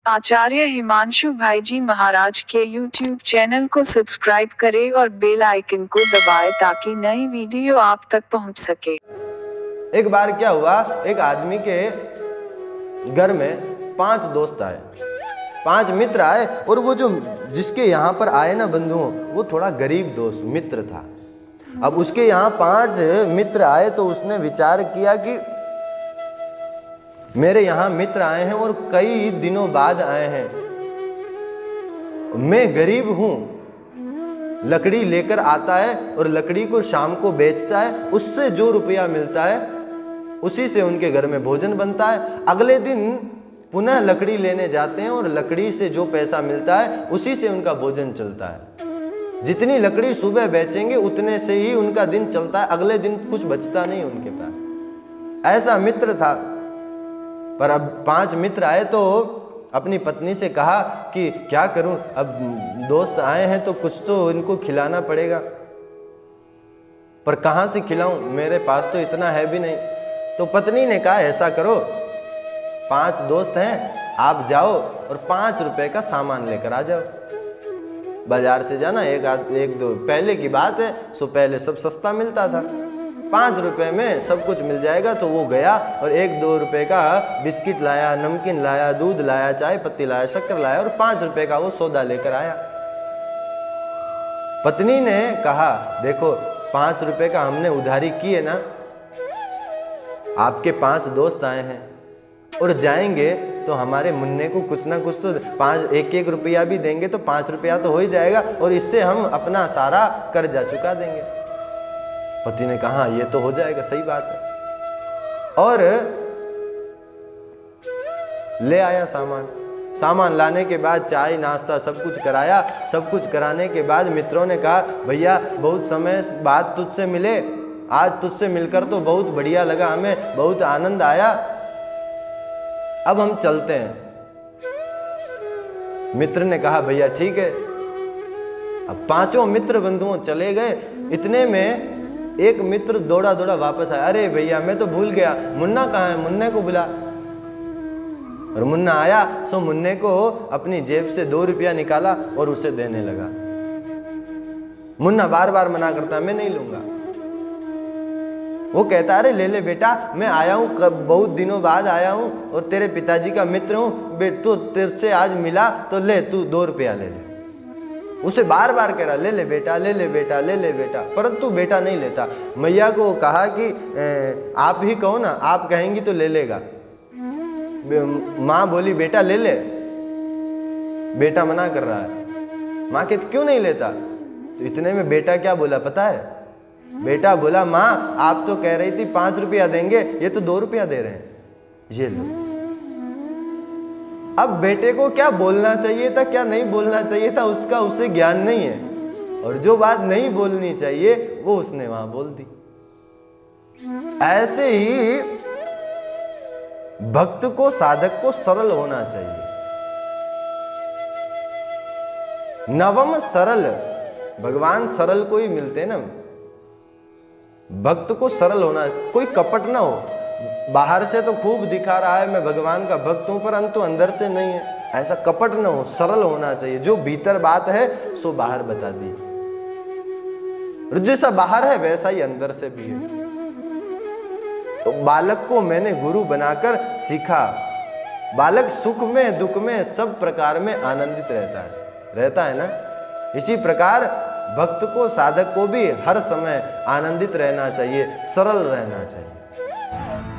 आचार्य हिमांशु भाईजी महाराज के YouTube channel को सब्सक्राइब करें और बेल आइकन को दबाएं ताकि नई वीडियो आप तक पहुंच सके। एक बार क्या हुआ, एक आदमी के घर में 5 दोस्त आए, 5 मित्र आए। और वो जो जिसके यहाँ पर आए ना बंधुओं, वो थोड़ा गरीब दोस्त मित्र था। अब उसके यहाँ 5 मित्र आए तो उसने विचार किया कि मेरे यहाँ मित्र आए हैं और कई दिनों बाद आए हैं, मैं गरीब हूं, लकड़ी लेकर आता है और लकड़ी को शाम को बेचता है, उससे जो रुपया मिलता है उसी से उनके घर में भोजन बनता है। अगले दिन पुनः लकड़ी लेने जाते हैं और लकड़ी से जो पैसा मिलता है उसी से उनका भोजन चलता है। जितनी लकड़ी सुबह बेचेंगे उतने से ही उनका दिन चलता है, अगले दिन कुछ बचता नहीं उनके पास। ऐसा मित्र था। पर अब 5 मित्र आए तो अपनी पत्नी से कहा कि क्या करूं, अब दोस्त आए हैं तो कुछ तो इनको खिलाना पड़ेगा, पर कहां से खिलाऊं, मेरे पास तो इतना है भी नहीं। तो पत्नी ने कहा ऐसा करो, 5 दोस्त हैं, आप जाओ और 5 रुपए का सामान लेकर आ जाओ। बाजार से जाना, एक दो पहले की बात है, सो पहले सब सस्ता मिलता था, 5 रुपए में सब कुछ मिल जाएगा। तो वो गया और 1-2 रुपए का बिस्किट लाया, नमकीन लाया, दूध लाया, चाय पत्ती लाया, शक्कर लाया और 5 रुपए का वो सौदा लेकर आया। पत्नी ने कहा देखो 5 रुपए का हमने उधारी की है ना, आपके 5 दोस्त आए हैं और जाएंगे तो हमारे मुन्ने को कुछ ना कुछ तो 1-1 रुपया भी देंगे तो 5 रुपया तो हो ही जाएगा और इससे हम अपना सारा कर्जा चुका देंगे। पति ने कहा ये तो हो जाएगा, सही बात है। और ले आया सामान लाने के बाद चाय नाश्ता सब कुछ कराया। सब कुछ कराने के बाद मित्रों ने कहा भैया बहुत समय बाद तुझसे मिले, आज तुझसे मिलकर तो बहुत बढ़िया लगा, हमें बहुत आनंद आया, अब हम चलते हैं। मित्र ने कहा भैया ठीक है। अब 5 मित्र बंधुओं चले गए। इतने में एक मित्र दौड़ा दौड़ा वापस आया, अरे भैया मैं तो भूल गया, मुन्ना कहाँ है, मुन्ने को बुला। और मुन्ना आया, सो मुन्ने को अपनी जेब से 2 रुपया निकाला और उसे देने लगा। मुन्ना बार बार मना करता मैं नहीं लूंगा। वो कहता अरे ले ले बेटा, मैं आया हूं, बहुत दिनों बाद आया हूं और तेरे पिताजी का मित्र हूं, तो तेरे से आज मिला तो ले तू 2 रुपया ले ले। उसे बार बार कह रहा ले ले बेटा, ले ले बेटा, ले ले बेटा, परंतु बेटा नहीं लेता। मैया को कहा कि आप ही कहो ना, आप कहेंगी तो ले लेगा। माँ बोली बेटा ले ले, बेटा मना कर रहा है। माँ कहती क्यों नहीं लेता? तो इतने में बेटा क्या बोला पता है? बेटा बोला माँ आप तो कह रही थी 5 रुपया देंगे, ये तो 2 रुपया दे रहे हैं, ये लो। अब बेटे को क्या बोलना चाहिए था, क्या नहीं बोलना चाहिए था, उसका उसे ज्ञान नहीं है, और जो बात नहीं बोलनी चाहिए वो उसने वहां बोल दी। ऐसे ही भक्त को, साधक को सरल होना चाहिए। नवम सरल, भगवान सरल को ही मिलते ना। भक्त को सरल होना, कोई कपट ना हो। बाहर से तो खूब दिखा रहा है मैं भगवान का भक्त हूं, परंतु अंदर से नहीं है, ऐसा कपट ना हो, सरल होना चाहिए। जो भीतर बात है सो बाहर बता दी, जैसा बाहर है वैसा ही अंदर से भी है। तो बालक को मैंने गुरु बनाकर सीखा, बालक सुख में दुख में सब प्रकार में आनंदित रहता है ना। इसी प्रकार भक्त को, साधक को भी हर समय आनंदित रहना चाहिए, सरल रहना चाहिए।